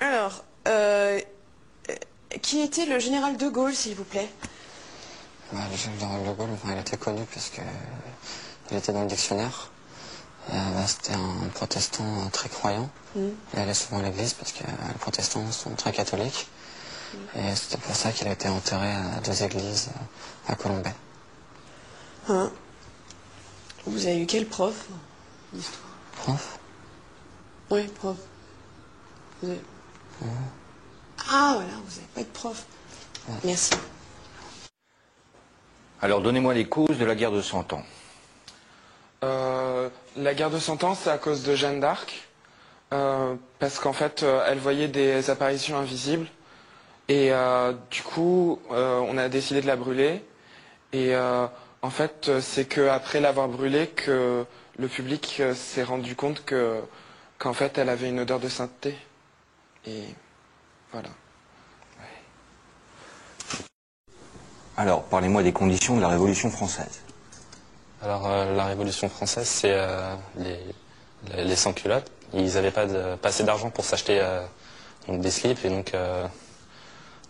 Alors, qui était le général de Gaulle, s'il vous plaît? Le général de Gaulle, il était connu parce que il était dans le dictionnaire. C'était un protestant très croyant. Il allait souvent à l'église parce que les protestants sont très catholiques. Et c'était pour ça qu'il a été enterré à deux églises à Colombey. Hein? Vous avez eu quel prof d'histoire? Prof? Oui, prof. Vous avez... Ah, voilà, vous n'avez pas de prof. Merci. Alors, donnez-moi les causes de la guerre de 100 ans. La guerre de 100 ans, c'est à cause de Jeanne d'Arc, parce qu'en fait, elle voyait des apparitions invisibles, et du coup, on a décidé de la brûler, et en fait, c'est qu'après l'avoir brûlée que le public s'est rendu compte qu'en fait, elle avait une odeur de sainteté, et voilà. Alors, parlez-moi des conditions de la Révolution française. Alors, la Révolution française, c'est les sans-culottes. Ils n'avaient pas assez d'argent pour s'acheter donc des slips. Et donc,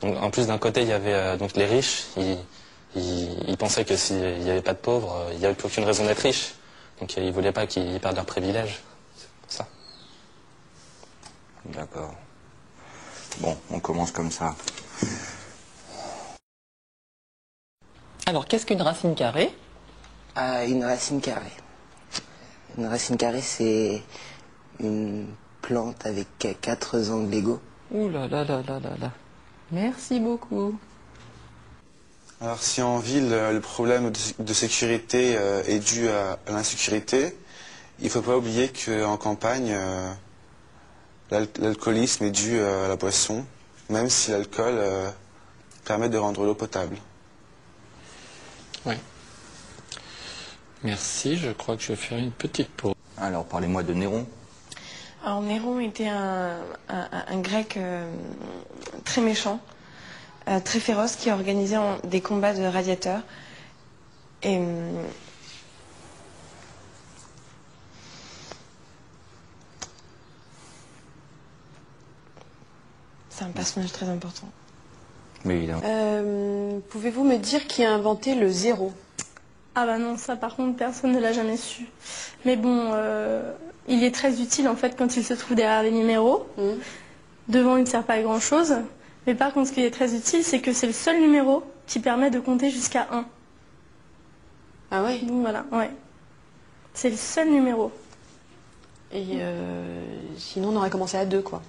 en plus, d'un côté, il y avait donc les riches. Ils pensaient que s'il n'y avait pas de pauvres, il n'y avait plus aucune raison d'être riche. Donc, ils ne voulaient pas qu'ils perdent leurs privilèges. C'est pour ça. D'accord. Bon, on commence comme ça. Alors, qu'est-ce qu'une racine carrée? Une racine carrée. Une racine carrée, c'est une plante avec 4 angles égaux. Ouh là là là là là là. Merci beaucoup. Alors si en ville, le problème de sécurité est dû à l'insécurité, il ne faut pas oublier qu'en campagne, l'alcoolisme est dû à la boisson, même si l'alcool permet de rendre l'eau potable. Oui. Merci, je crois que je vais faire une petite pause. Alors, parlez-moi de Néron. Alors, Néron était un grec très méchant, très féroce, qui organisait des combats de gladiateurs. Et c'est un personnage très important. Mais évidemment. Pouvez-vous me dire qui a inventé le zéro? Ah bah non, ça par contre, personne ne l'a jamais su. Mais bon, il est très utile en fait quand il se trouve derrière les numéros. Devant, il ne sert pas à grand chose. Mais par contre, ce qui est très utile, c'est que c'est le seul numéro qui permet de compter jusqu'à 1. Ah ouais? Donc voilà, ouais. C'est le seul numéro. Et sinon, on aurait commencé à 2, quoi.